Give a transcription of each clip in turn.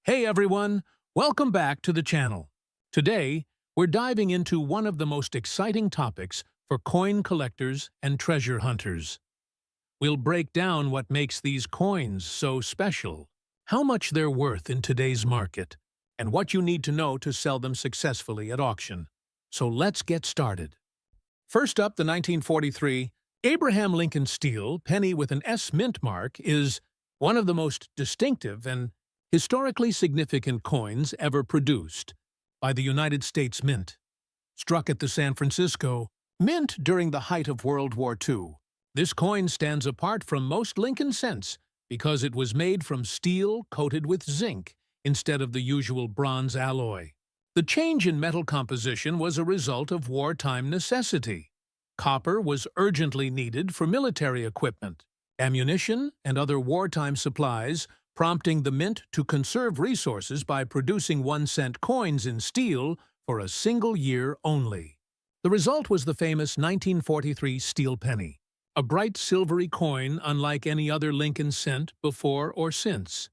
Hey everyone, welcome back to the channel. Today, we're diving into one of the most exciting topics for coin collectors and treasure hunters. We'll break down what makes these coins so special, how much they're worth in today's market, and what you need to know to sell them successfully at auction. So let's get started. First up, the 1943 Abraham Lincoln Steel penny with an S mint mark is one of the most distinctive and historically significant coins ever produced by the United States Mint. Struck at the San Francisco Mint during the height of World War II, this coin stands apart from most Lincoln cents because it was made from steel coated with zinc instead of the usual bronze alloy. The change in metal composition was a result of wartime necessity. Copper was urgently needed for military equipment, ammunition, and other wartime supplies, prompting the mint to conserve resources by producing 1-cent coins in steel for a single year only. The result was the famous 1943 steel penny, a bright silvery coin unlike any other Lincoln cent before or since.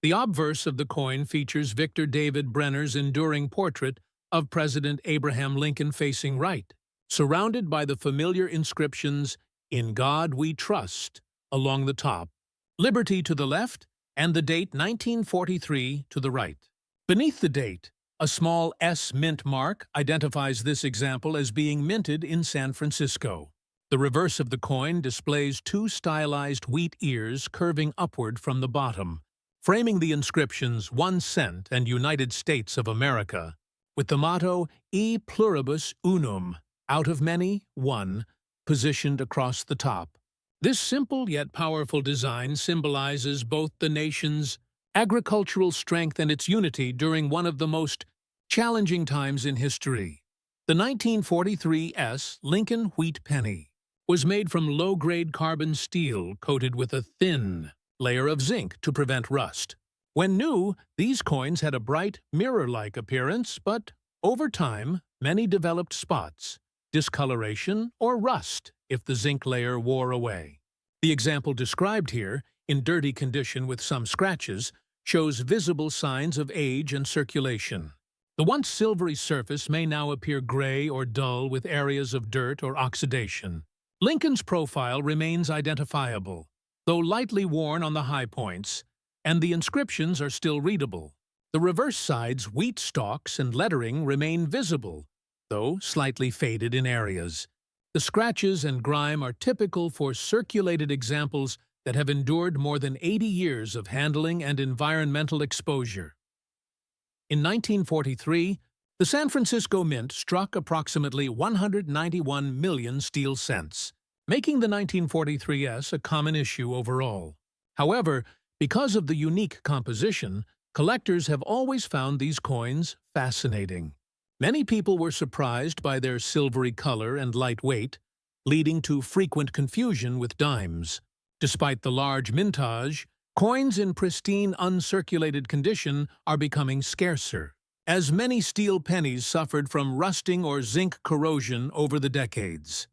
The obverse of the coin features Victor David Brenner's enduring portrait of President Abraham Lincoln facing right, surrounded by the familiar inscriptions, "In God We Trust," along the top, "Liberty" to the left, and the date 1943 to the right. Beneath the date, a small S mint mark identifies this example as being minted in San Francisco. The reverse of the coin displays two stylized wheat ears curving upward from the bottom, framing the inscriptions 1 cent and United States of America, with the motto E pluribus unum, out of many, one, positioned across the top. This simple yet powerful design symbolizes both the nation's agricultural strength and its unity during one of the most challenging times in history. The 1943 S Lincoln Wheat Penny was made from low-grade carbon steel coated with a thin layer of zinc to prevent rust. When new, these coins had a bright, mirror-like appearance, but over time, many developed spots, discoloration, or rust if the zinc layer wore away. The example described here, in dirty condition with some scratches, shows visible signs of age and circulation. The once silvery surface may now appear gray or dull with areas of dirt or oxidation. Lincoln's profile remains identifiable, though lightly worn on the high points, and the inscriptions are still readable. The reverse side's wheat stalks and lettering remain visible, though slightly faded in areas. The scratches and grime are typical for circulated examples that have endured more than 80 years of handling and environmental exposure. In 1943, the San Francisco Mint struck approximately 191 million steel cents, making the 1943 S a common issue overall. However, because of the unique composition, collectors have always found these coins fascinating. Many people were surprised by their silvery color and light weight, leading to frequent confusion with dimes. Despite the large mintage, coins in pristine, uncirculated condition are becoming scarcer, as many steel pennies suffered from rusting or zinc corrosion over the decades.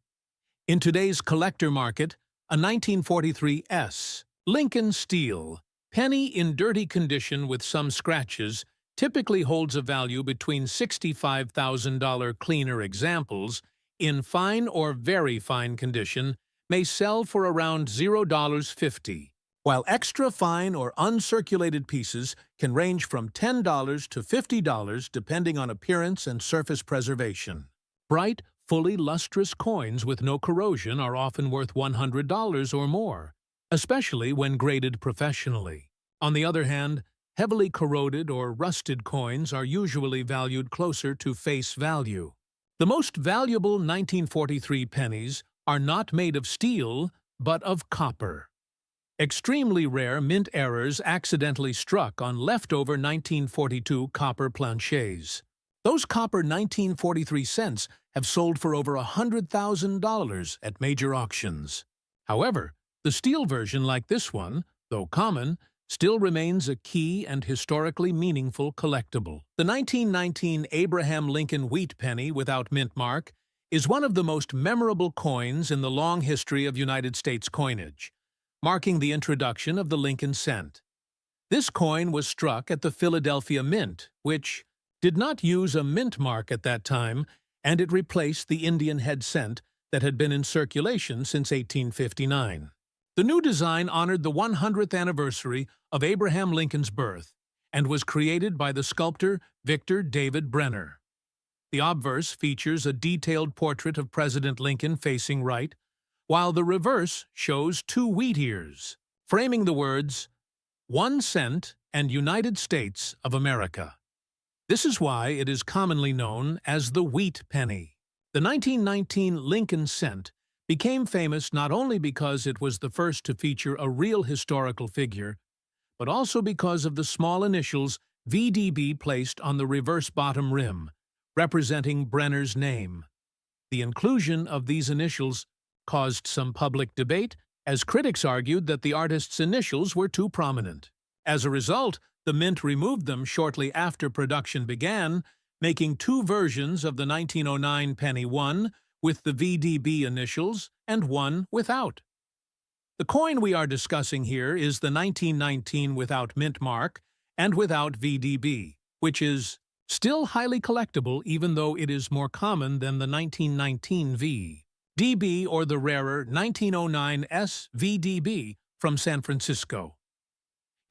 In today's collector market, a 1943 S Lincoln Steel penny in dirty condition with some scratches typically holds a value between $65,000. Cleaner examples, in fine or very fine condition, may sell for around $0.50, while extra fine or uncirculated pieces can range from $10 to $50 depending on appearance and surface preservation. Bright, fully lustrous coins with no corrosion are often worth $100 or more, especially when graded professionally. On the other hand, heavily corroded or rusted coins are usually valued closer to face value. The most valuable 1943 pennies are not made of steel, but of copper. Extremely rare mint errors accidentally struck on leftover 1942 copper planchets. Those copper 1943 cents have sold for over $100,000 at major auctions. However, the steel version like this one, though common, still remains a key and historically meaningful collectible. The 1919 Abraham Lincoln Wheat Penny without mint mark is one of the most memorable coins in the long history of United States coinage, marking the introduction of the Lincoln cent. This coin was struck at the Philadelphia Mint, which did not use a mint mark at that time, and it replaced the Indian head cent that had been in circulation since 1859. The new design honored the 100th anniversary of Abraham Lincoln's birth and was created by the sculptor Victor David Brenner. The obverse features a detailed portrait of President Lincoln facing right, while the reverse shows two wheat ears, framing the words, "1 cent and United States of America." This is why it is commonly known as the wheat penny. The 1919 Lincoln cent became famous not only because it was the first to feature a real historical figure, but also because of the small initials VDB placed on the reverse bottom rim, representing Brenner's name. The inclusion of these initials caused some public debate, as critics argued that the artist's initials were too prominent. As a result, the Mint removed them shortly after production began, making two versions of the 1909 penny, one with the VDB initials and one without. The coin we are discussing here is the 1919 without mint mark and without VDB, which is still highly collectible even though it is more common than the 1919 VDB or the rarer 1909 SVDB from San Francisco.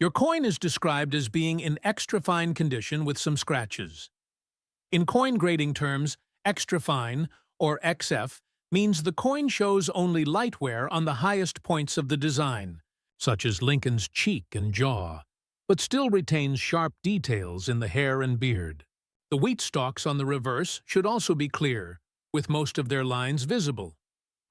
Your coin is described as being in extra fine condition with some scratches. In coin grading terms, extra fine, or XF, means the coin shows only light wear on the highest points of the design, such as Lincoln's cheek and jaw, but still retains sharp details in the hair and beard. The wheat stalks on the reverse should also be clear, with most of their lines visible.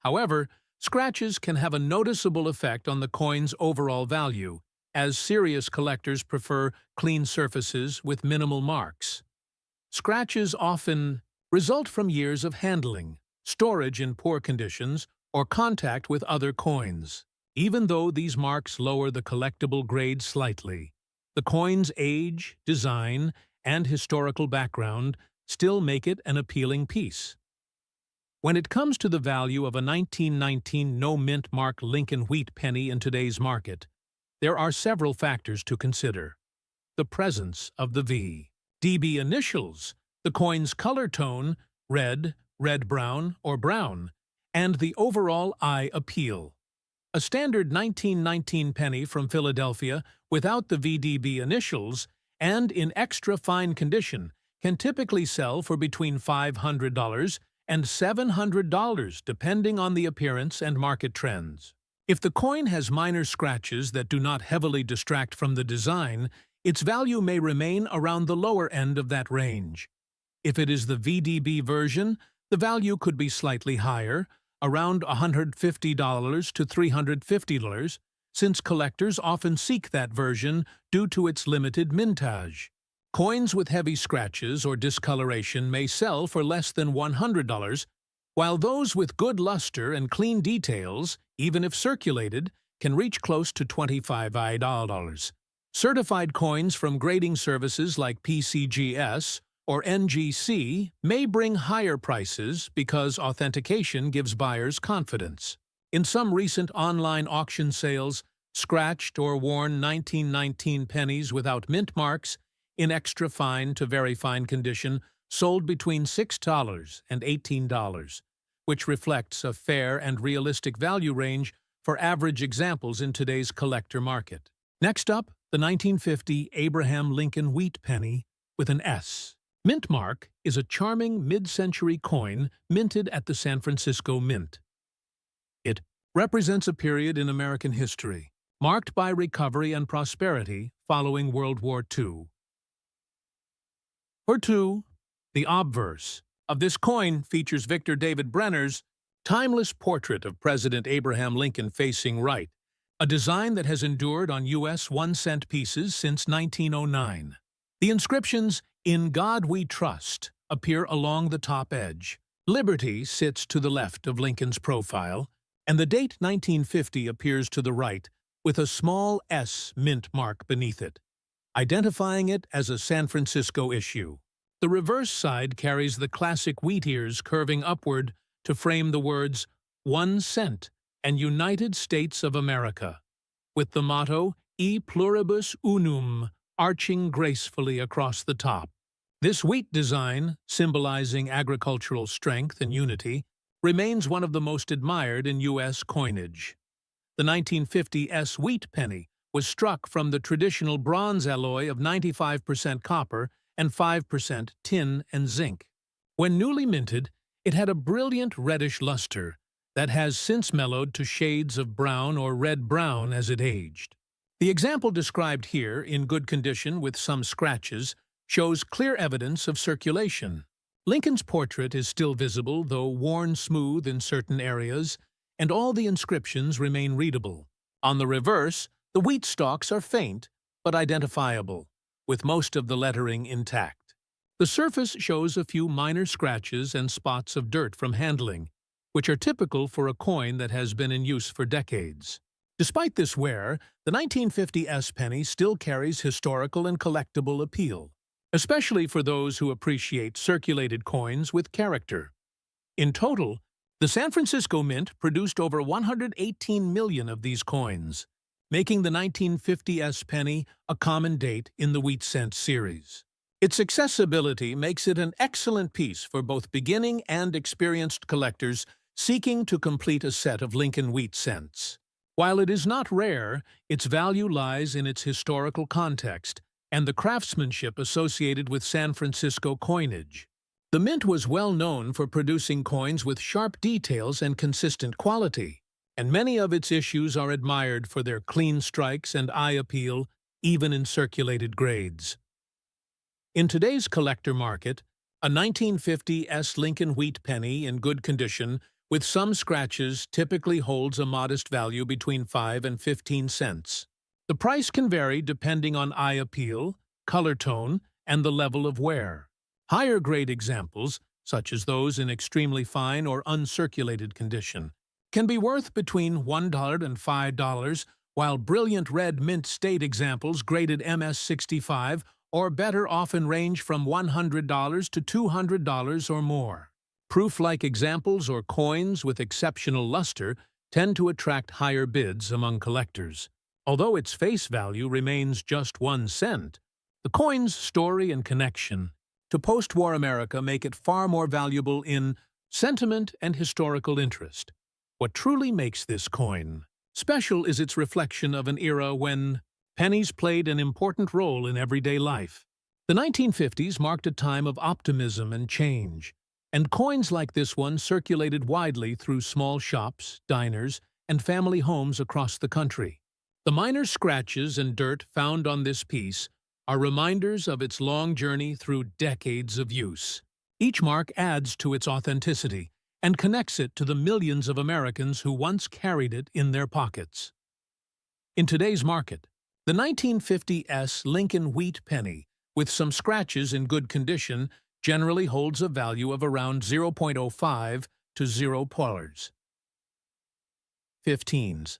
However, scratches can have a noticeable effect on the coin's overall value, as serious collectors prefer clean surfaces with minimal marks. Scratches often result from years of handling, storage in poor conditions, or contact with other coins. Even though these marks lower the collectible grade slightly, the coin's age, design, and historical background still make it an appealing piece. When it comes to the value of a 1919 no-mint mark Lincoln wheat penny in today's market, there are several factors to consider. The presence of the VDB initials, the coin's color tone, red, red-brown, or brown, and the overall eye appeal. A standard 1919 penny from Philadelphia without the VDB initials and in extra fine condition can typically sell for between $500 and $700 depending on the appearance and market trends. If the coin has minor scratches that do not heavily distract from the design, its value may remain around the lower end of that range. If it is the VDB version, the value could be slightly higher, around $150 to $350, since collectors often seek that version due to its limited mintage. Coins with heavy scratches or discoloration may sell for less than $100, while those with good luster and clean details, even if circulated, can reach close to $25. Certified coins from grading services like PCGS or NGC may bring higher prices because authentication gives buyers confidence. In some recent online auction sales, scratched or worn 1919 pennies without mint marks, in extra fine to very fine condition, sold between $6 and $18, which reflects a fair and realistic value range for average examples in today's collector market. Next up, the 1950 Abraham Lincoln wheat penny with an S. Mint mark is a charming mid-century coin minted at the San Francisco Mint. It represents a period in American history, marked by recovery and prosperity following World War II. For two, the obverse of this coin features Victor David Brenner's timeless portrait of President Abraham Lincoln facing right, a design that has endured on U.S. 1-cent pieces since 1909. The inscriptions, "In God We Trust," appear along the top edge. Liberty sits to the left of Lincoln's profile, and the date 1950 appears to the right, with a small S mint mark beneath it, identifying it as a San Francisco issue. The reverse side carries the classic wheat ears curving upward to frame the words 1 cent and United States of America, with the motto, E pluribus unum, arching gracefully across the top. This wheat design, symbolizing agricultural strength and unity, remains one of the most admired in U.S. coinage. The 1950 S wheat penny was struck from the traditional bronze alloy of 95% copper and 5% tin and zinc. When newly minted, it had a brilliant reddish luster that has since mellowed to shades of brown or red-brown as it aged. The example described here, in good condition with some scratches, shows clear evidence of circulation. Lincoln's portrait is still visible, though worn smooth in certain areas, and all the inscriptions remain readable. On the reverse, the wheat stalks are faint but identifiable, with most of the lettering intact. The surface shows a few minor scratches and spots of dirt from handling, which are typical for a coin that has been in use for decades. Despite this wear, the 1950 S penny still carries historical and collectible appeal, especially for those who appreciate circulated coins with character. In total, the San Francisco Mint produced over 118 million of these coins, making the 1950 S penny a common date in the wheat cent series. Its accessibility makes it an excellent piece for both beginning and experienced collectors seeking to complete a set of Lincoln wheat cents. While it is not rare, its value lies in its historical context and the craftsmanship associated with San Francisco coinage. The Mint was well known for producing coins with sharp details and consistent quality, and many of its issues are admired for their clean strikes and eye appeal, even in circulated grades. In today's collector market, a 1950 S Lincoln wheat penny in good condition with some scratches typically holds a modest value between 5 and 15 cents. The price can vary depending on eye appeal, color tone, and the level of wear. Higher-grade examples, such as those in extremely fine or uncirculated condition, can be worth between $1 and $5, while brilliant red mint state examples graded MS-65 or better often range from $100 to $200 or more. Proof-like examples or coins with exceptional luster tend to attract higher bids among collectors. Although its face value remains just 1 cent, the coin's story and connection to post-war America make it far more valuable in sentiment and historical interest. What truly makes this coin special is its reflection of an era when pennies played an important role in everyday life. The 1950s marked a time of optimism and change, and coins like this one circulated widely through small shops, diners, and family homes across the country. The minor scratches and dirt found on this piece are reminders of its long journey through decades of use. Each mark adds to its authenticity and connects it to the millions of Americans who once carried it in their pockets. In today's market, the 1950 S Lincoln wheat penny, with some scratches in good condition, generally holds a value of around 0.05 to $0. 15s.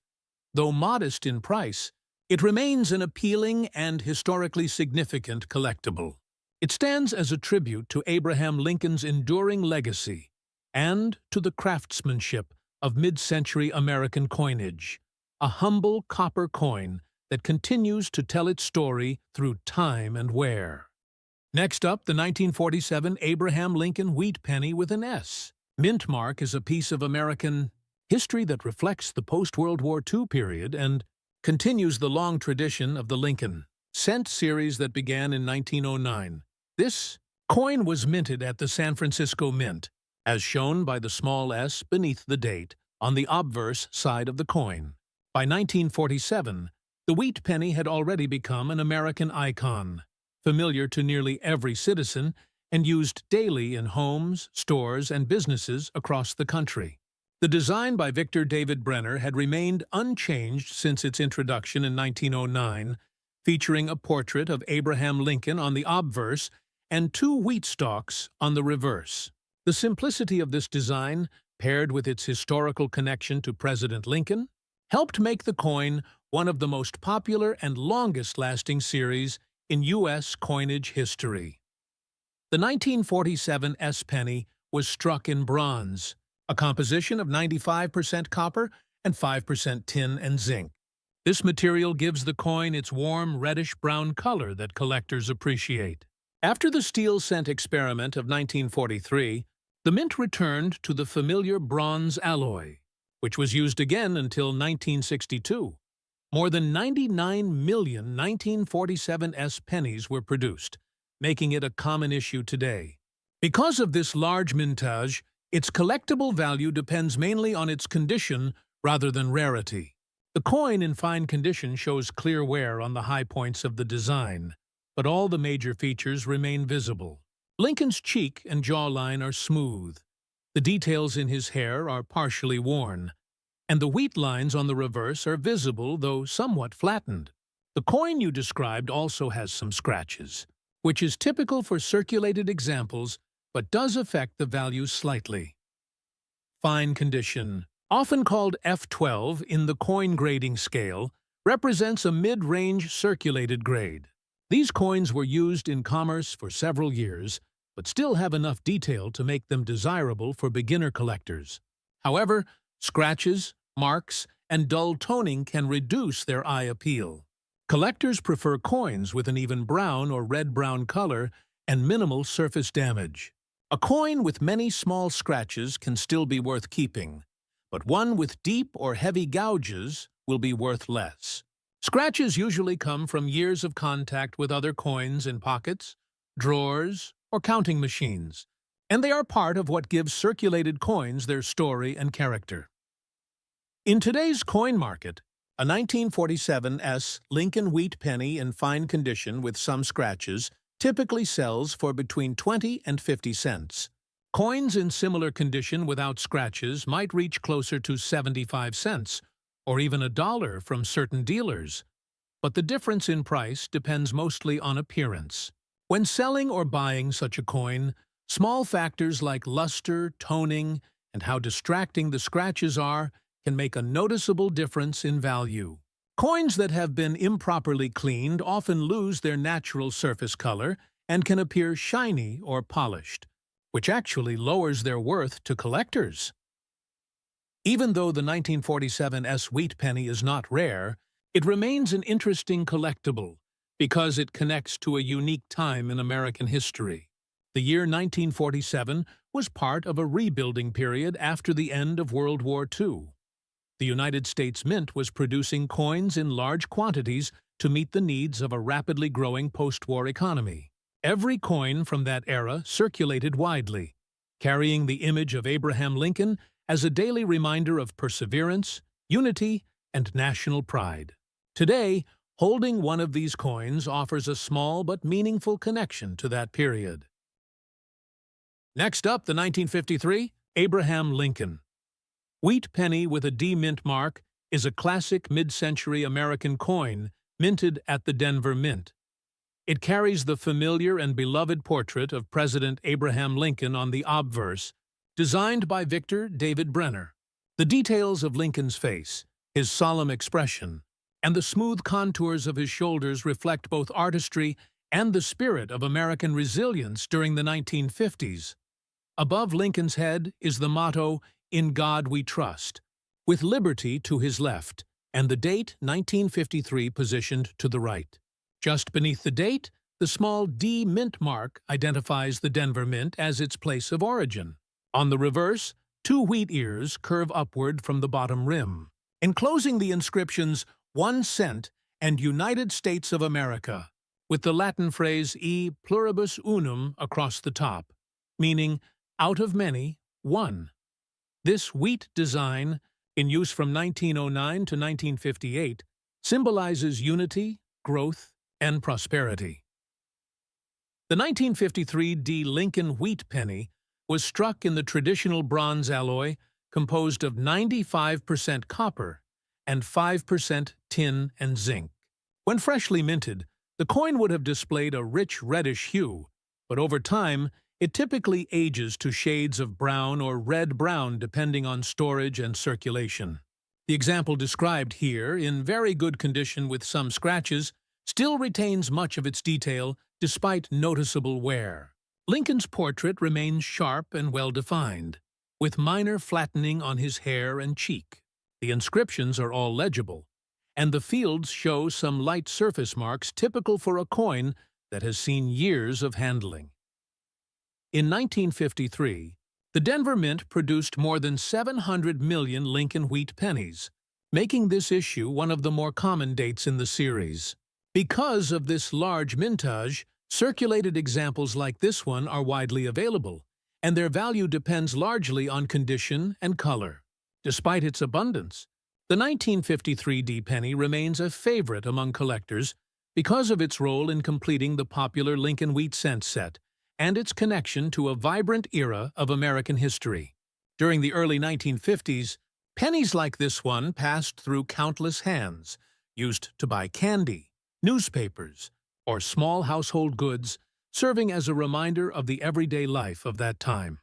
Though modest in price, it remains an appealing and historically significant collectible. It stands as a tribute to Abraham Lincoln's enduring legacy and to the craftsmanship of mid-century American coinage, a humble copper coin that continues to tell its story through time and wear. Next up, the 1947 Abraham Lincoln wheat penny with an S. Mint mark is a piece of American history that reflects the post-World War II period and continues the long tradition of the Lincoln cent series that began in 1909. This coin was minted at the San Francisco Mint, as shown by the small s beneath the date on the obverse side of the coin. By 1947, the wheat penny had already become an American icon, familiar to nearly every citizen and used daily in homes, stores, and businesses across the country. The design by Victor David Brenner had remained unchanged since its introduction in 1909, featuring a portrait of Abraham Lincoln on the obverse and 2 wheat stalks on the reverse. The simplicity of this design, paired with its historical connection to President Lincoln, helped make the coin one of the most popular and longest-lasting series in U.S. coinage history. The 1947 S penny was struck in bronze, a composition of 95% copper and 5% tin and zinc. This material gives the coin its warm reddish-brown color that collectors appreciate. After the steel cent experiment of 1943, the mint returned to the familiar bronze alloy, which was used again until 1962. More than 99 million 1947 pennies were produced, making it a common issue today. Because of this large mintage, its collectible value depends mainly on its condition rather than rarity. The coin in fine condition shows clear wear on the high points of the design, but all the major features remain visible. Lincoln's cheek and jawline are smooth. The details in his hair are partially worn, and the wheat lines on the reverse are visible, though somewhat flattened. The coin you described also has some scratches, which is typical for circulated examples, but does affect the value slightly. Fine condition, often called F12 in the coin grading scale, represents a mid-range circulated grade. These coins were used in commerce for several years, but still have enough detail to make them desirable for beginner collectors. However, scratches, marks, and dull toning can reduce their eye appeal. Collectors prefer coins with an even brown or red-brown color and minimal surface damage. A coin with many small scratches can still be worth keeping, but one with deep or heavy gouges will be worth less. Scratches usually come from years of contact with other coins in pockets, drawers, or counting machines, and they are part of what gives circulated coins their story and character. In today's coin market, a 1947 Lincoln wheat penny in fine condition with some scratches typically sells for between 20 and 50 cents. Coins in similar condition without scratches might reach closer to 75 cents, or even $1 from certain dealers, but the difference in price depends mostly on appearance. When selling or buying such a coin, small factors like luster, toning, and how distracting the scratches are can make a noticeable difference in value. Coins that have been improperly cleaned often lose their natural surface color and can appear shiny or polished, which actually lowers their worth to collectors. Even though the 1947 wheat penny is not rare, it remains an interesting collectible because it connects to a unique time in American history. The year 1947 was part of a rebuilding period after the end of World War II. The United States Mint was producing coins in large quantities to meet the needs of a rapidly growing post-war economy. Every coin from that era circulated widely, carrying the image of Abraham Lincoln as a daily reminder of perseverance, unity, and national pride. Today, holding one of these coins offers a small but meaningful connection to that period. Next up, the 1953 Abraham Lincoln. Wheat penny with a D mint mark is a classic mid-century American coin minted at the Denver Mint. It carries the familiar and beloved portrait of President Abraham Lincoln on the obverse, designed by Victor David Brenner. The details of Lincoln's face, his solemn expression, and the smooth contours of his shoulders reflect both artistry and the spirit of American resilience during the 1950s. Above Lincoln's head is the motto, "In God We Trust," with liberty to his left, and the date 1953 positioned to the right. Just beneath the date, the small D mint mark identifies the Denver Mint as its place of origin. On the reverse, two wheat ears curve upward from the bottom rim, enclosing the inscriptions 1 cent and United States of America, with the Latin phrase e pluribus unum across the top, meaning out of many, one. This wheat design, in use from 1909 to 1958, symbolizes unity, growth, and prosperity. The 1953 D Lincoln wheat penny was struck in the traditional bronze alloy composed of 95% copper and 5% tin and zinc. When freshly minted, the coin would have displayed a rich reddish hue, but over time, it typically ages to shades of brown or red-brown depending on storage and circulation. The example described here, in very good condition with some scratches, still retains much of its detail despite noticeable wear. Lincoln's portrait remains sharp and well-defined, with minor flattening on his hair and cheek. The inscriptions are all legible, and the fields show some light surface marks typical for a coin that has seen years of handling. In 1953, the Denver Mint produced more than 700 million Lincoln Wheat pennies, making this issue one of the more common dates in the series. Because of this large mintage, circulated examples like this one are widely available, and their value depends largely on condition and color. Despite its abundance, the 1953 D penny remains a favorite among collectors because of its role in completing the popular Lincoln Wheat cent set and its connection to a vibrant era of American history. During the early 1950s, pennies like this one passed through countless hands, used to buy candy, newspapers, or small household goods, serving as a reminder of the everyday life of that time.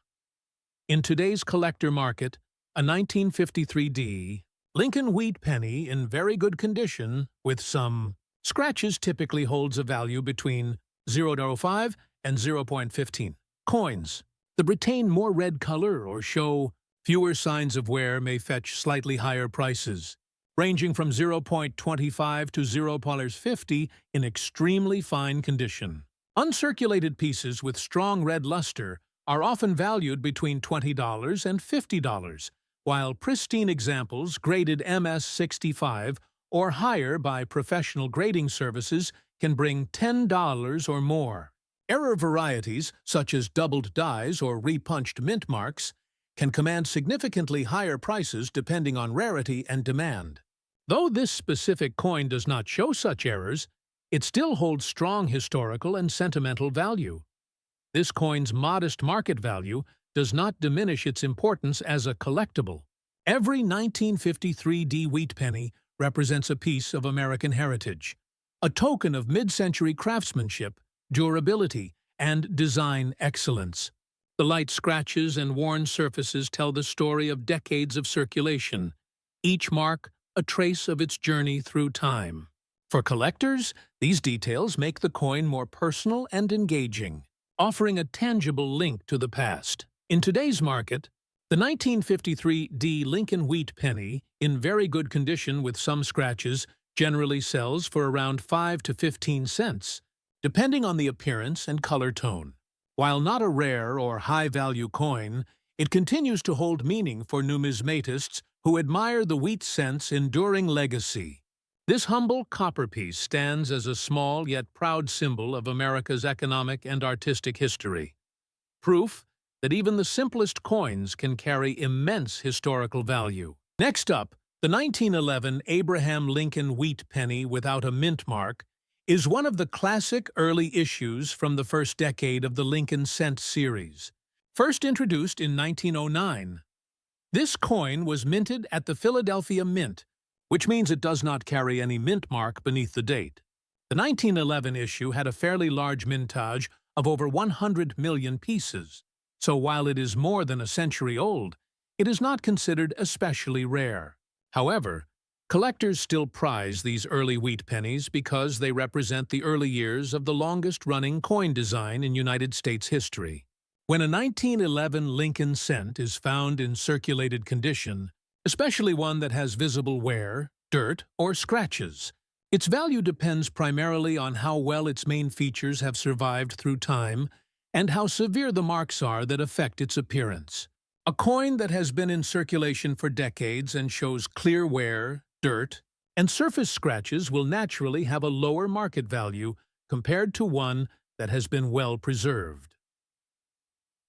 In today's collector market, a 1953 D Lincoln Wheat penny in very good condition with some scratches typically holds a value between 0.05 and 0.15. Coins that retain more red color or show fewer signs of wear may fetch slightly higher prices, ranging from 0.25 to 0.50 in extremely fine condition. Uncirculated pieces with strong red luster are often valued between $20 and $50, while pristine examples graded MS-65 or higher by professional grading services can bring $10 or more. Error varieties, such as doubled dies or repunched mint marks, can command significantly higher prices depending on rarity and demand. Though this specific coin does not show such errors, it still holds strong historical and sentimental value. This coin's modest market value does not diminish its importance as a collectible. Every 1953 D Wheat penny represents a piece of American heritage, a token of mid-century craftsmanship, durability, and design excellence. The light scratches and worn surfaces tell the story of decades of circulation, each mark a trace of its journey through time. For collectors, these details make the coin more personal and engaging, offering a tangible link to the past. In today's market, the 1953 D Lincoln Wheat penny, in very good condition with some scratches, generally sells for around 5 to 15 cents, depending on the appearance and color tone. While not a rare or high-value coin, it continues to hold meaning for numismatists who admire the wheat cent's enduring legacy. This humble copper piece stands as a small yet proud symbol of America's economic and artistic history. Proof that even the simplest coins can carry immense historical value. Next up, the 1911 Abraham Lincoln Wheat penny without a mint mark is one of the classic early issues from the first decade of the Lincoln cent series. First introduced in 1909, this coin was minted at the Philadelphia Mint, which means it does not carry any mint mark beneath the date. The 1911 issue had a fairly large mintage of over 100 million pieces, so while it is more than a century old, it is not considered especially rare. However, collectors still prize these early wheat pennies because they represent the early years of the longest-running coin design in United States history. When a 1911 Lincoln cent is found in circulated condition, especially one that has visible wear, dirt, or scratches, its value depends primarily on how well its main features have survived through time and how severe the marks are that affect its appearance. A coin that has been in circulation for decades and shows clear wear, dirt, and surface scratches will naturally have a lower market value compared to one that has been well preserved.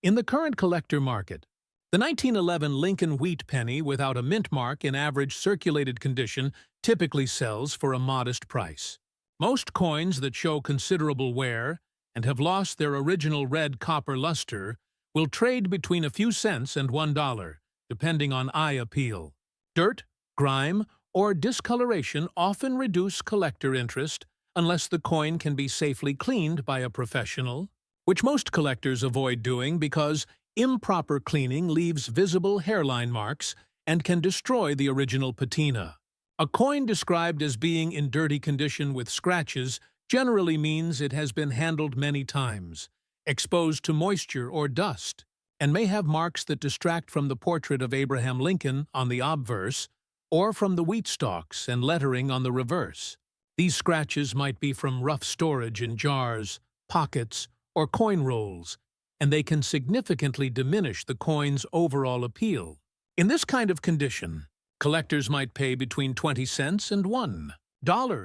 In the current collector market, the 1911 Lincoln Wheat penny without a mint mark in average circulated condition typically sells for a modest price. Most coins that show considerable wear and have lost their original red copper luster will trade between a few cents and $1, depending on eye appeal. Dirt, grime, or discoloration often reduce collector interest unless the coin can be safely cleaned by a professional, which most collectors avoid doing because improper cleaning leaves visible hairline marks and can destroy the original patina. A coin described as being in dirty condition with scratches generally means it has been handled many times, exposed to moisture or dust, and may have marks that distract from the portrait of Abraham Lincoln on the obverse, or from the wheat stalks and lettering on the reverse. These scratches might be from rough storage in jars, pockets, or coin rolls, and they can significantly diminish the coin's overall appeal. In this kind of condition, collectors might pay between 20 cents and $1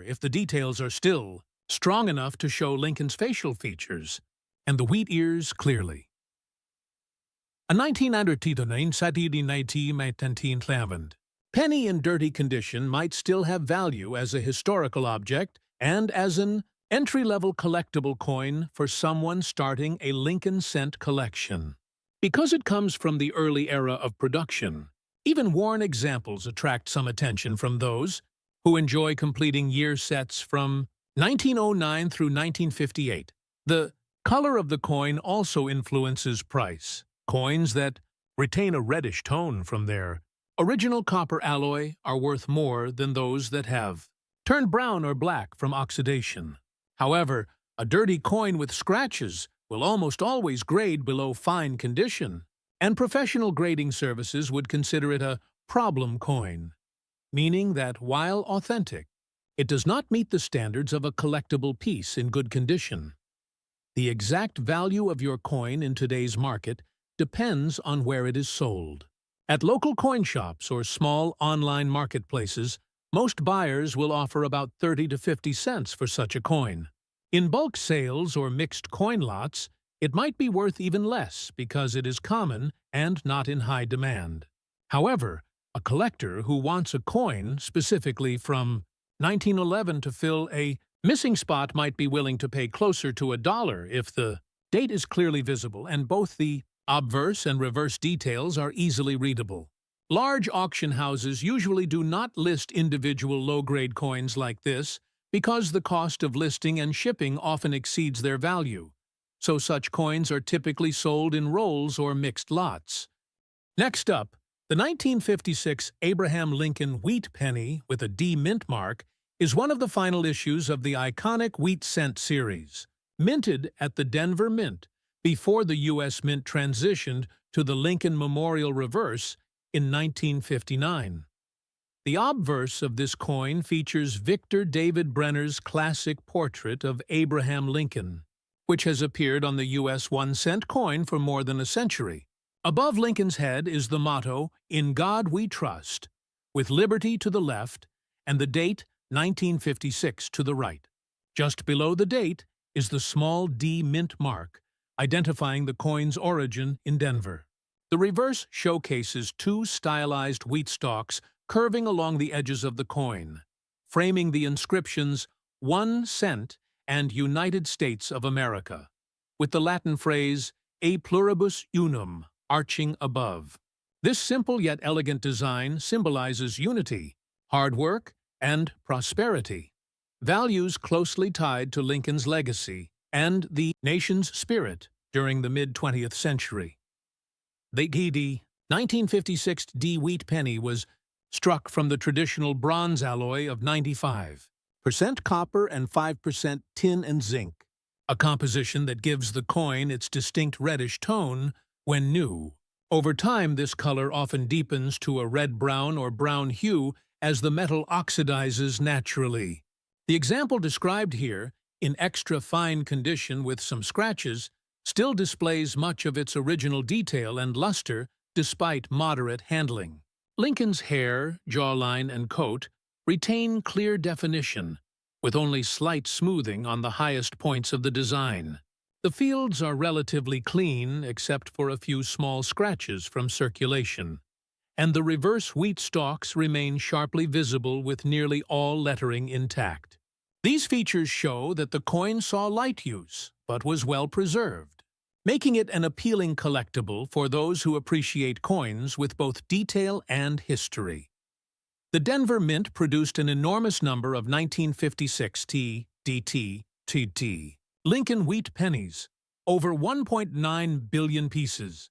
if the details are still strong enough to show Lincoln's facial features and the wheat ears clearly. A 1939 sa 1911 penny in dirty condition might still have value as a historical object and as an entry-level collectible coin for someone starting a Lincoln cent collection. Because it comes from the early era of production, even worn examples attract some attention from those who enjoy completing year sets from 1909 through 1958. The color of the coin also influences price. Coins that retain a reddish tone from their original copper alloy are worth more than those that have turned brown or black from oxidation. However, a dirty coin with scratches will almost always grade below fine condition, and professional grading services would consider it a problem coin, meaning that while authentic, it does not meet the standards of a collectible piece in good condition. The exact value of your coin in today's market depends on where it is sold. At local coin shops or small online marketplaces, most buyers will offer about 30 to 50 cents for such a coin. In bulk sales or mixed coin lots, it might be worth even less because it is common and not in high demand. However, a collector who wants a coin specifically from 1911 to fill a missing spot might be willing to pay closer to $1 if the date is clearly visible and both the obverse and reverse details are easily readable. Large auction houses usually do not list individual low-grade coins like this because the cost of listing and shipping often exceeds their value, so such coins are typically sold in rolls or mixed lots. Next up, the 1956 Abraham Lincoln wheat penny with a D mint mark is one of the final issues of the iconic wheat cent series, minted at the Denver Mint before the U.S. Mint transitioned to the Lincoln Memorial Reverse in 1959. The obverse of this coin features Victor David Brenner's classic portrait of Abraham Lincoln, which has appeared on the U.S. 1-cent coin for more than a century. Above Lincoln's head is the motto, "In God We Trust," with liberty to the left and the date 1956 to the right. Just below the date is the small D mint mark, identifying the coin's origin in Denver. The reverse showcases two stylized wheat stalks curving along the edges of the coin, framing the inscriptions 1 cent and United States of America, with the Latin phrase "E pluribus unum" arching above. This simple yet elegant design symbolizes unity, hard work, and prosperity, values closely tied to Lincoln's legacy and the nation's spirit during the mid-20th century. The 1956 D wheat penny was struck from the traditional bronze alloy of 95% copper and 5% tin and zinc, a composition that gives the coin its distinct reddish tone when new. Over time, this color often deepens to a red-brown or brown hue as the metal oxidizes naturally. The example described here, in extra fine condition with some scratches, still displays much of its original detail and luster despite moderate handling. Lincoln's hair, jawline, and coat retain clear definition, with only slight smoothing on the highest points of the design. The fields are relatively clean except for a few small scratches from circulation, and the reverse wheat stalks remain sharply visible with nearly all lettering intact. These features show that the coin saw light use, but was well preserved, making it an appealing collectible for those who appreciate coins with both detail and history. The Denver Mint produced an enormous number of 1956 TDT Lincoln wheat pennies, over 1.9 billion pieces,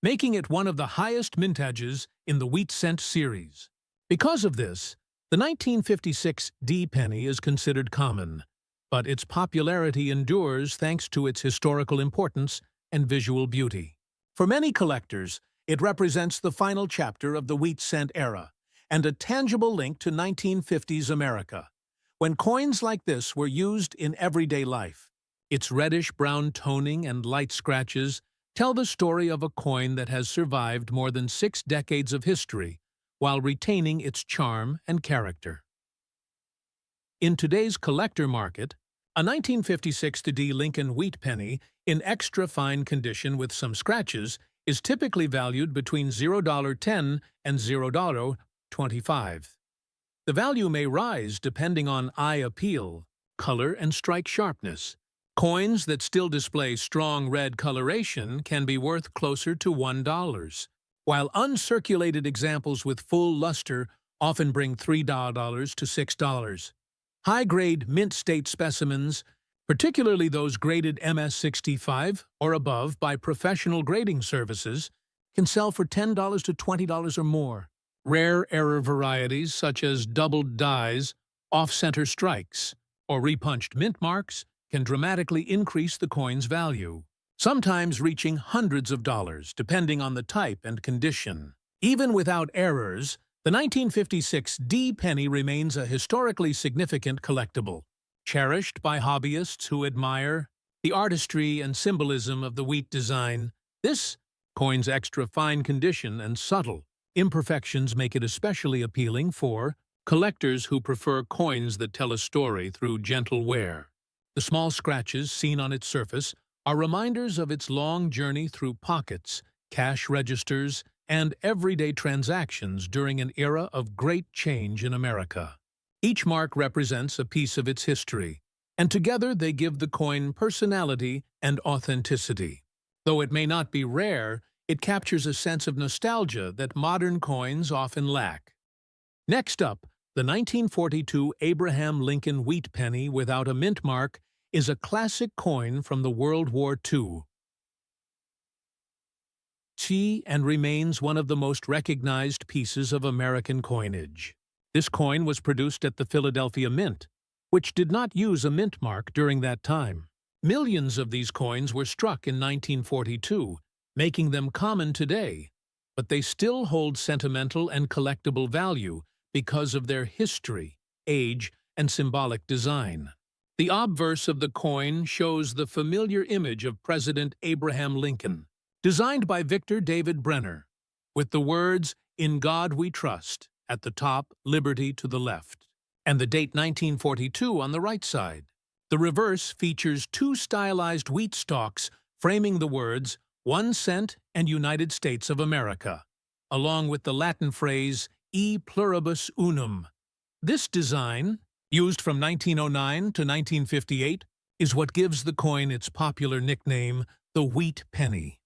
making it one of the highest mintages in the wheat cent series. Because of this, the 1956 D penny is considered common, but its popularity endures thanks to its historical importance and visual beauty. For many collectors, it represents the final chapter of the wheat cent era, and a tangible link to 1950s America, when coins like this were used in everyday life. Its reddish-brown toning and light scratches tell the story of a coin that has survived more than 6 decades of history while retaining its charm and character. In today's collector market, a 1956 Lincoln wheat penny in extra fine condition with some scratches is typically valued between $0.10 and $0.25. The value may rise depending on eye appeal, color, and strike sharpness. Coins that still display strong red coloration can be worth closer to $1, while uncirculated examples with full luster often bring $3 to $6. High-grade mint state specimens, particularly those graded MS-65 or above by professional grading services, can sell for $10 to $20 or more. Rare error varieties such as doubled dies, off-center strikes, or repunched mint marks can dramatically increase the coin's value, sometimes reaching hundreds of dollars depending on the type and condition. Even without errors, the 1956 D penny remains a historically significant collectible, cherished by hobbyists who admire the artistry and symbolism of the wheat design. This coin's extra fine condition and subtle imperfections make it especially appealing for collectors who prefer coins that tell a story through gentle wear. The small scratches seen on its surface are reminders of its long journey through pockets, cash registers, and everyday transactions during an era of great change in America. Each mark represents a piece of its history, and together they give the coin personality and authenticity. Though it may not be rare, it captures a sense of nostalgia that modern coins often lack. Next up, the 1942 Abraham Lincoln wheat penny without a mint mark is a classic coin from the World War II. And remains one of the most recognized pieces of American coinage. This coin was produced at the Philadelphia Mint, which did not use a mint mark during that time. Millions of these coins were struck in 1942, making them common today, but they still hold sentimental and collectible value because of their history, age, and symbolic design. The obverse of the coin shows the familiar image of President Abraham Lincoln, designed by Victor David Brenner, with the words, "In God We Trust," at the top, liberty to the left, and the date 1942 on the right side. The reverse features 2 stylized wheat stalks framing the words, "1 cent and United States of America," along with the Latin phrase, "E pluribus unum." This design, used from 1909 to 1958, is what gives the coin its popular nickname, the wheat penny.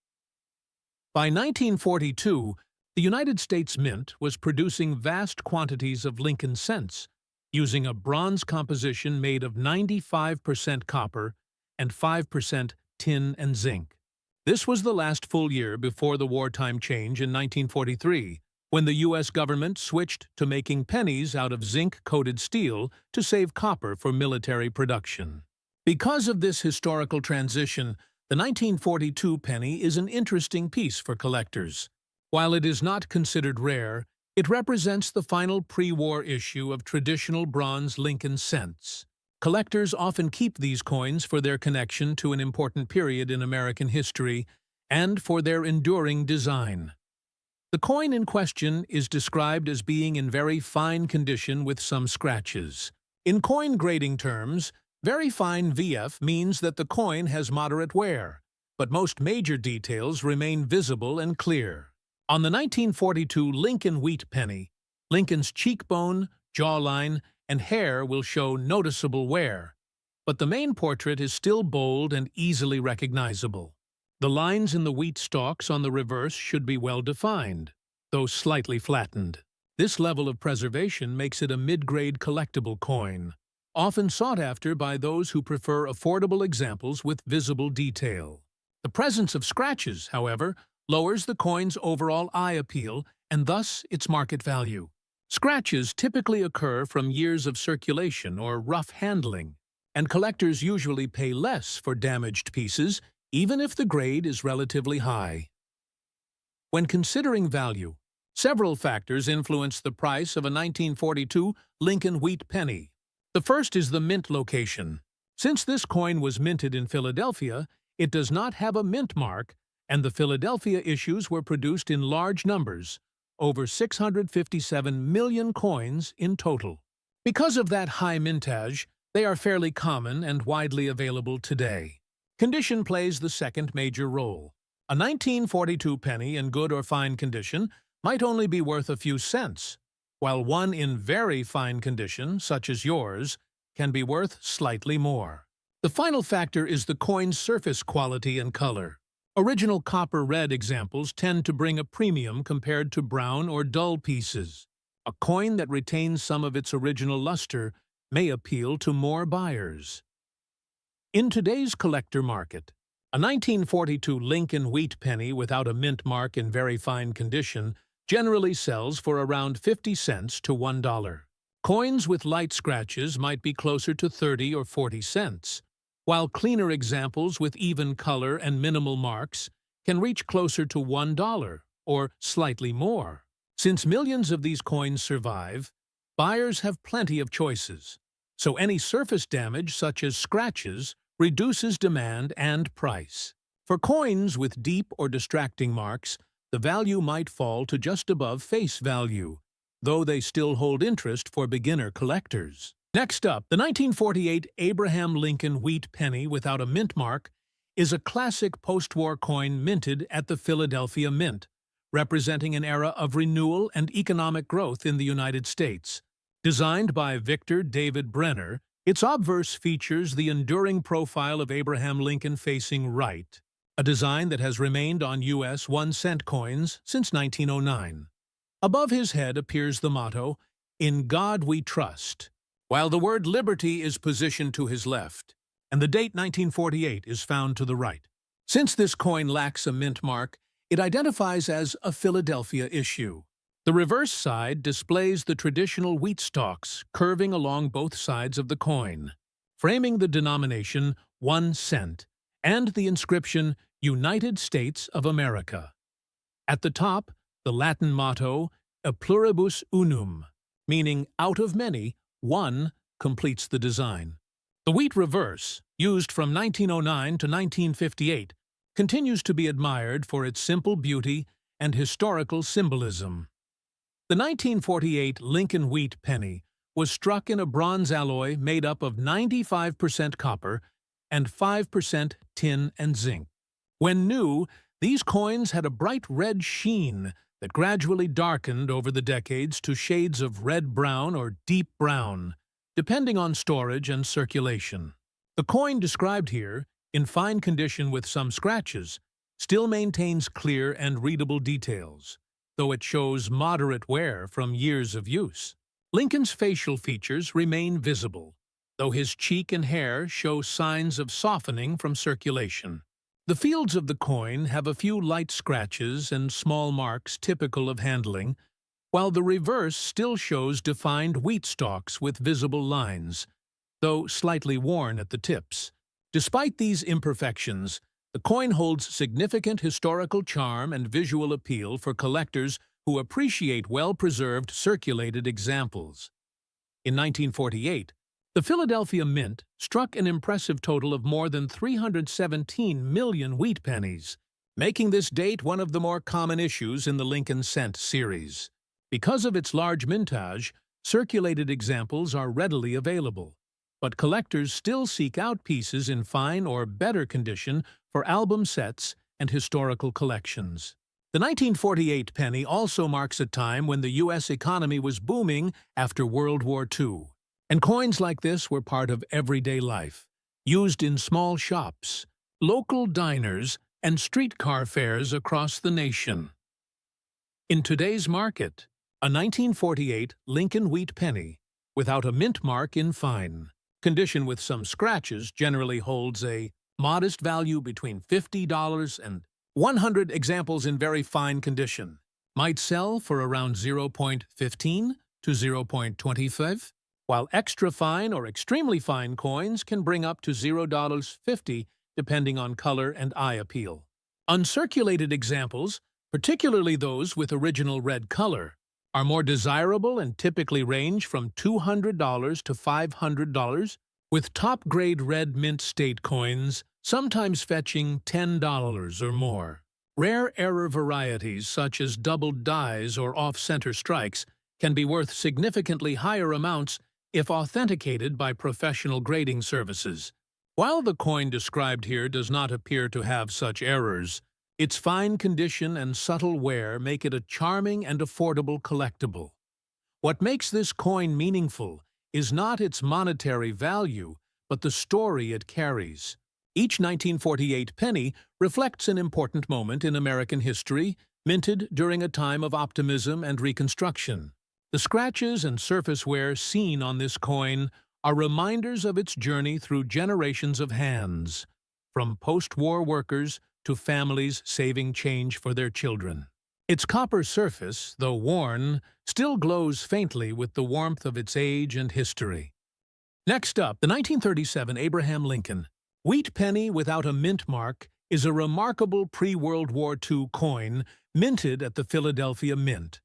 By 1942, the United States Mint was producing vast quantities of Lincoln cents, using a bronze composition made of 95% copper and 5% tin and zinc. This was the last full year before the wartime change in 1943, when the U.S. government switched to making pennies out of zinc-coated steel to save copper for military production. Because of this historical transition, the 1942 penny is an interesting piece for collectors. While it is not considered rare, it represents the final pre-war issue of traditional bronze Lincoln cents. Collectors often keep these coins for their connection to an important period in American history and for their enduring design. The coin in question is described as being in very fine condition with some scratches. In coin grading terms, very fine VF means that the coin has moderate wear, but most major details remain visible and clear. On the 1942 Lincoln wheat penny, Lincoln's cheekbone, jawline, and hair will show noticeable wear, but the main portrait is still bold and easily recognizable. The lines in the wheat stalks on the reverse should be well defined, though slightly flattened. This level of preservation makes it a mid-grade collectible coin, often sought after by those who prefer affordable examples with visible detail. The presence of scratches, however, lowers the coin's overall eye appeal and thus its market value. Scratches typically occur from years of circulation or rough handling, and collectors usually pay less for damaged pieces, even if the grade is relatively high. When considering value, Several factors influence the price of a 1942 Lincoln wheat penny. The first is the mint location. Since this coin was minted in Philadelphia, it does not have a mint mark, and the Philadelphia issues were produced in large numbers, over 657 million coins in total. Because of that high mintage, they are fairly common and widely available today. Condition plays the second major role. A 1942 penny in good or fine condition might only be worth a few cents, while one in very fine condition, such as yours, can be worth slightly more. The final factor is the coin's surface quality and color. Original copper red examples tend to bring a premium compared to brown or dull pieces. A coin that retains some of its original luster may appeal to more buyers. In today's collector market, a 1942 Lincoln wheat penny without a mint mark in very fine condition generally sells for around 50 cents to $1. Coins with light scratches might be closer to 30 or 40 cents, while cleaner examples with even color and minimal marks can reach closer to $1 or slightly more. Since millions of these coins survive, buyers have plenty of choices, so any surface damage such as scratches reduces demand and price. For coins with deep or distracting marks, the value might fall to just above face value, though they still hold interest for beginner collectors. Next up, the 1948 Abraham Lincoln wheat penny without a mint mark is a classic post-war coin minted at the Philadelphia Mint, representing an era of renewal and economic growth in the United States. Designed by Victor David Brenner, its obverse features the enduring profile of Abraham Lincoln facing right, a design that has remained on U.S. 1-cent coins since 1909. Above his head appears the motto, "In God We Trust," while the word liberty is positioned to his left, and the date 1948 is found to the right. Since this coin lacks a mint mark, it identifies as a Philadelphia issue. The reverse side displays the traditional wheat stalks curving along both sides of the coin, framing the denomination 1 cent and the inscription United States of America. At the top, the Latin motto, "A pluribus unum," meaning out of many, one, completes the design. The wheat reverse, used from 1909 to 1958, continues to be admired for its simple beauty and historical symbolism. The 1948 Lincoln wheat penny was struck in a bronze alloy made up of 95% copper and 5% tin and zinc. When new, these coins had a bright red sheen that gradually darkened over the decades to shades of red-brown or deep brown, depending on storage and circulation. The coin described here, in fine condition with some scratches, still maintains clear and readable details, though it shows moderate wear from years of use. Lincoln's facial features remain visible, though his cheek and hair show signs of softening from circulation. The fields of the coin have a few light scratches and small marks typical of handling, while the reverse still shows defined wheat stalks with visible lines, though slightly worn at the tips. Despite these imperfections, the coin holds significant historical charm and visual appeal for collectors who appreciate well-preserved circulated examples. In 1948, the Philadelphia Mint struck an impressive total of more than 317 million wheat pennies, making this date one of the more common issues in the Lincoln cent series. Because of its large mintage, circulated examples are readily available, but collectors still seek out pieces in fine or better condition for album sets and historical collections. The 1948 penny also marks a time when the U.S. economy was booming after World War II. And coins like this were part of everyday life, used in small shops, local diners, and streetcar fares across the nation. In today's market, a 1948 Lincoln wheat penny, without a mint mark in fine condition with some scratches, generally holds a modest value between $50 and 100. Examples in very fine condition might sell for around 0.15 to 0.25, while extra fine or extremely fine coins can bring up to $0.50 depending on color and eye appeal. Uncirculated examples particularly those with original red color, are more desirable and typically range from $200 to $500, with top-grade red mint state coins sometimes fetching $10 or more. Rare error varieties such as doubled dies or off-center strikes can be worth significantly higher amounts if authenticated by professional grading services. While the coin described here does not appear to have such errors, its fine condition and subtle wear make it a charming and affordable collectible. What makes this coin meaningful is not its monetary value, but the story it carries. Each 1948 penny reflects an important moment in American history, minted during a time of optimism and reconstruction. The scratches and surface wear seen on this coin are reminders of its journey through generations of hands, from post-war workers to families saving change for their children. Its copper surface, though worn, still glows faintly with the warmth of its age and history. Next up, the 1937 Abraham Lincoln wheat penny without a mint mark is a remarkable pre-World War II coin minted at the Philadelphia Mint.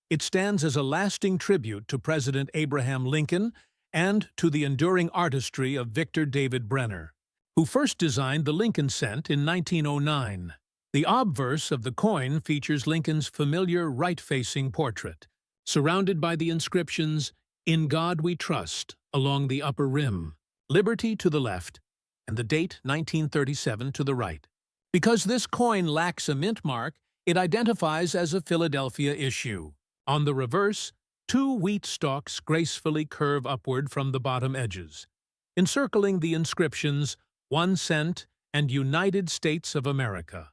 It stands as a lasting tribute to President Abraham Lincoln and to the enduring artistry of Victor David Brenner, who first designed the Lincoln cent in 1909. The obverse of the coin features Lincoln's familiar right-facing portrait, surrounded by the inscriptions, "In God We Trust," along the upper rim, "Liberty" to the left, and the date 1937 to the right. Because this coin lacks a mint mark, it identifies as a Philadelphia issue. On the reverse, two wheat stalks gracefully curve upward from the bottom edges, encircling the inscriptions 1 cent and United States of America,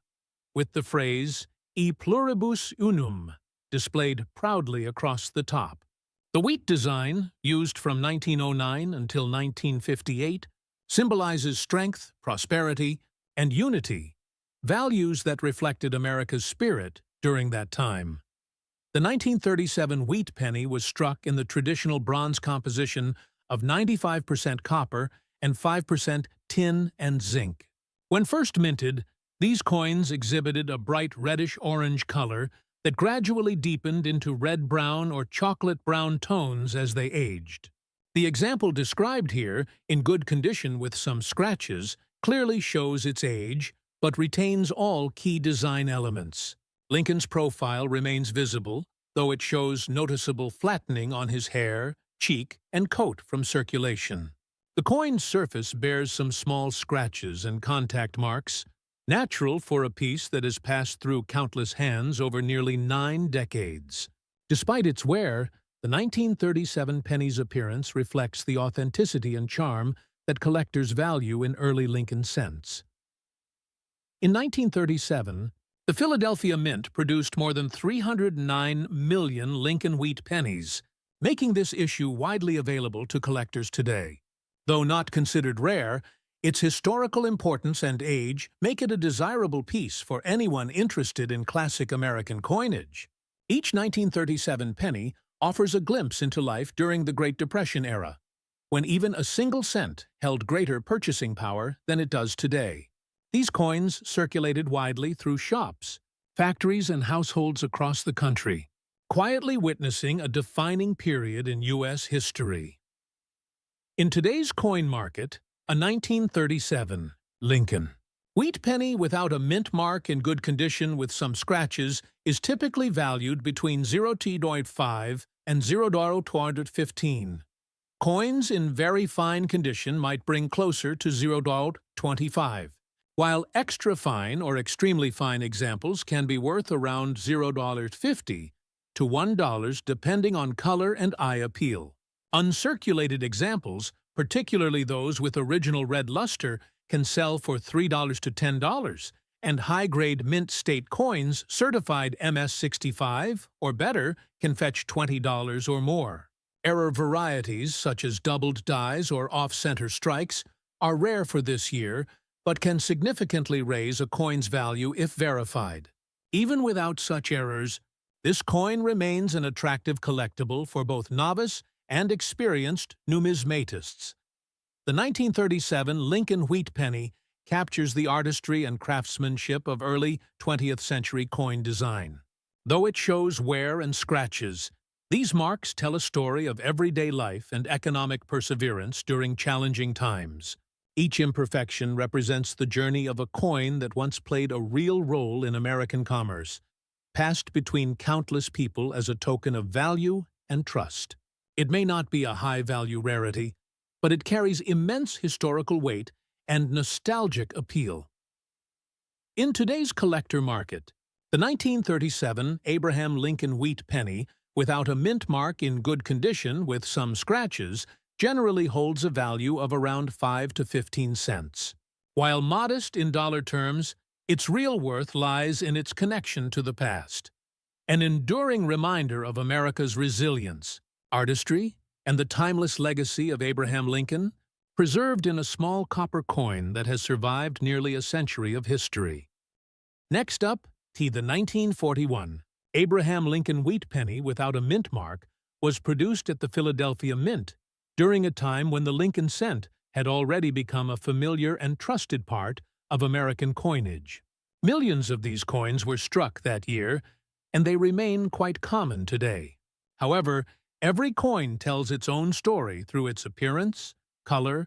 with the phrase E pluribus unum displayed proudly across the top. The wheat design, used from 1909 until 1958, symbolizes strength, prosperity, and unity, values that reflected America's spirit during that time. The 1937 wheat penny was struck in the traditional bronze composition of 95% copper and 5% tin and zinc. When first minted, these coins exhibited a bright reddish-orange color that gradually deepened into red-brown or chocolate-brown tones as they aged. The example described here, in good condition with some scratches, clearly shows its age, but retains all key design elements. Lincoln's profile remains visible, though it shows noticeable flattening on his hair, cheek, and coat from circulation. The coin's surface bears some small scratches and contact marks, natural for a piece that has passed through countless hands over nearly 9 decades. Despite its wear, the 1937 penny's appearance reflects the authenticity and charm that collectors value in early Lincoln cents. In 1937, the Philadelphia Mint produced more than 309 million Lincoln wheat pennies, making this issue widely available to collectors today. Though not considered rare, its historical importance and age make it a desirable piece for anyone interested in classic American coinage. Each 1937 penny offers a glimpse into life during the Great Depression era, when even a single cent held greater purchasing power than it does today. These coins circulated widely through shops, factories, and households across the country, quietly witnessing a defining period in U.S. history. In today's coin market, a 1937 Lincoln wheat penny without a mint mark in good condition with some scratches is typically valued between $0.5 and $0.215. Coins in very fine condition might bring closer to $0.25, while extra fine or extremely fine examples can be worth around $0.50 to $1 depending on color and eye appeal. Uncirculated examples, particularly those with original red luster, can sell for $3 to $10, and high-grade mint state coins certified MS-65 or better can fetch $20 or more. Error varieties such as doubled dies or off-center strikes are rare for this year, but can significantly raise a coin's value if verified. Even without such errors, this coin remains an attractive collectible for both novice and experienced numismatists. The 1937 Lincoln wheat penny captures the artistry and craftsmanship of early 20th century coin design. Though it shows wear and scratches, these marks tell a story of everyday life and economic perseverance during challenging times. Each imperfection represents the journey of a coin that once played a real role in American commerce, passed between countless people as a token of value and trust. It may not be a high-value rarity, but it carries immense historical weight and nostalgic appeal. In today's collector market, the 1937 Abraham Lincoln wheat penny, without a mint mark in good condition with some scratches, generally holds a value of around 5 to 15 cents. While modest in dollar terms, its real worth lies in its connection to the past. An enduring reminder of America's resilience, artistry, and the timeless legacy of Abraham Lincoln, preserved in a small copper coin that has survived nearly a century of history. Next up, the 1941 Abraham Lincoln wheat penny without a mint mark was produced at the Philadelphia Mint during a time when the Lincoln cent had already become a familiar and trusted part of American coinage. Millions of these coins were struck that year, and they remain quite common today. However, every coin tells its own story through its appearance, color,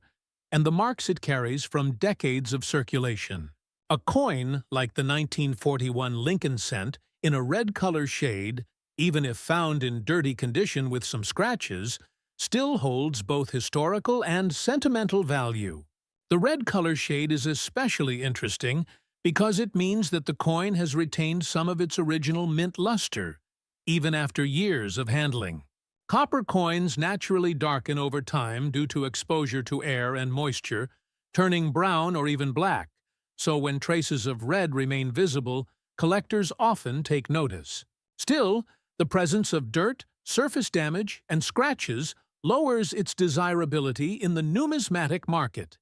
and the marks it carries from decades of circulation. A coin like the 1941 Lincoln cent in a red color shade, even if found in dirty condition with some scratches, still holds both historical and sentimental value. The red color shade is especially interesting because it means that the coin has retained some of its original mint luster, even after years of handling. Copper coins naturally darken over time due to exposure to air and moisture, turning brown or even black, so when traces of red remain visible, collectors often take notice. Still, the presence of dirt, surface damage, and scratches lowers its desirability in the numismatic market.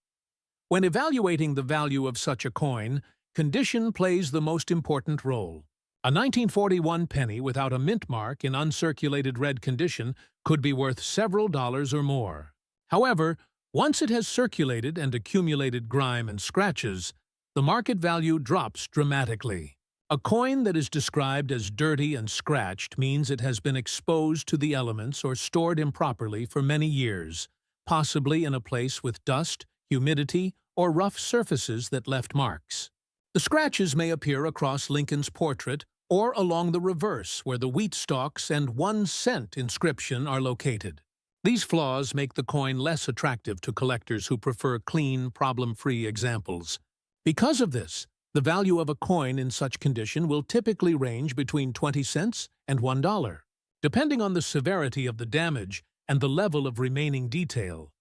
When evaluating the value of such a coin, condition plays the most important role. A 1941 penny without a mint mark in uncirculated red condition could be worth several dollars or more. However, once it has circulated and accumulated grime and scratches, the market value drops dramatically. A coin that is described as dirty and scratched means it has been exposed to the elements or stored improperly for many years, possibly in a place with dust, humidity, or rough surfaces that left marks. The scratches may appear across Lincoln's portrait or along the reverse where the wheat stalks and 1 cent inscription are located. These flaws make the coin less attractive to collectors who prefer clean, problem-free examples. Because of this, the value of a coin in such condition will typically range between 20 cents and $1, depending on the severity of the damage and the level of remaining detail.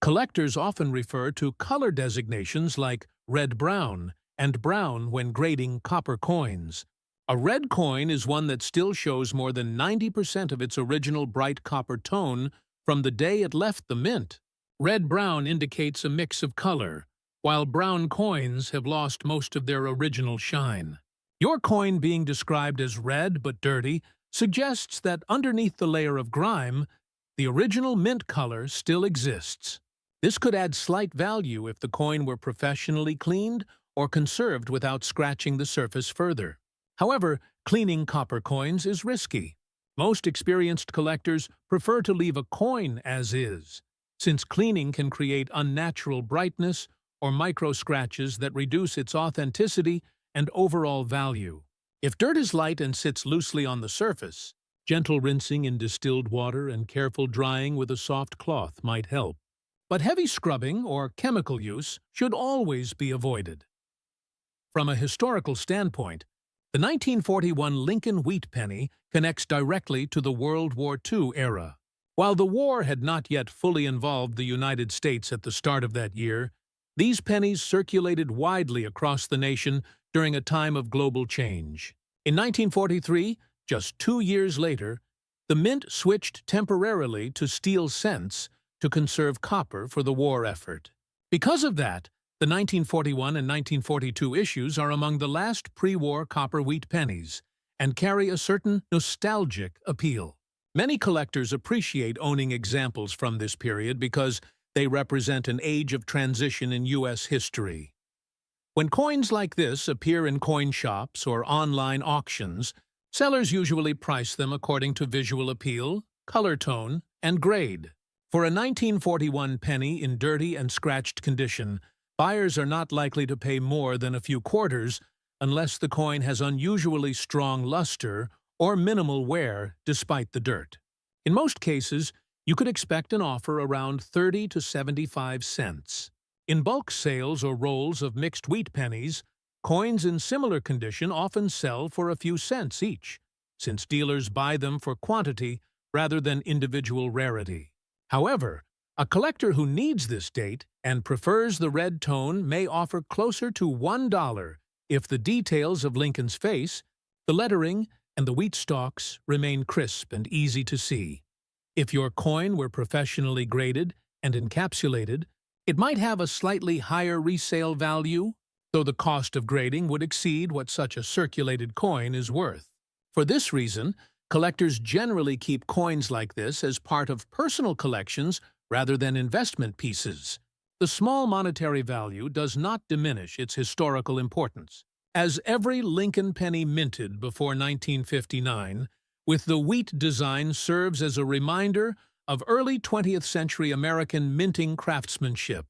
Collectors often refer to color designations like red-brown and brown when grading copper coins. A red coin is one that still shows more than 90% of its original bright copper tone from the day it left the mint. Red-brown indicates a mix of color, while brown coins have lost most of their original shine. Your coin being described as red but dirty suggests that underneath the layer of grime, the original mint color still exists. This could add slight value if the coin were professionally cleaned or conserved without scratching the surface further. However, cleaning copper coins is risky. Most experienced collectors prefer to leave a coin as is, since cleaning can create unnatural brightness or micro-scratches that reduce its authenticity and overall value. If dirt is light and sits loosely on the surface, gentle rinsing in distilled water and careful drying with a soft cloth might help. But heavy scrubbing or chemical use should always be avoided. From a historical standpoint, the 1941 Lincoln wheat penny connects directly to the World War II era. While the war had not yet fully involved the United States at the start of that year, these pennies circulated widely across the nation during a time of global change. In 1943, just 2 years later, the mint switched temporarily to steel cents to conserve copper for the war effort. Because of that, the 1941 and 1942 issues are among the last pre-war copper wheat pennies and carry a certain nostalgic appeal. Many collectors appreciate owning examples from this period because they represent an age of transition in U.S. history. When coins like this appear in coin shops or online auctions, sellers usually price them according to visual appeal, color tone, and grade. For a 1941 penny in dirty and scratched condition, buyers are not likely to pay more than a few quarters unless the coin has unusually strong luster or minimal wear despite the dirt. In most cases, you could expect an offer around 30 to 75 cents. In bulk sales or rolls of mixed wheat pennies, coins in similar condition often sell for a few cents each, since dealers buy them for quantity rather than individual rarity. However, a collector who needs this date and prefers the red tone may offer closer to $1 if the details of Lincoln's face, the lettering, and the wheat stalks remain crisp and easy to see. If your coin were professionally graded and encapsulated, it might have a slightly higher resale value, though the cost of grading would exceed what such a circulated coin is worth. For this reason, collectors generally keep coins like this as part of personal collections rather than investment pieces. The small monetary value does not diminish its historical importance, as every Lincoln penny minted before 1959 with the wheat design serves as a reminder of early 20th century American minting craftsmanship.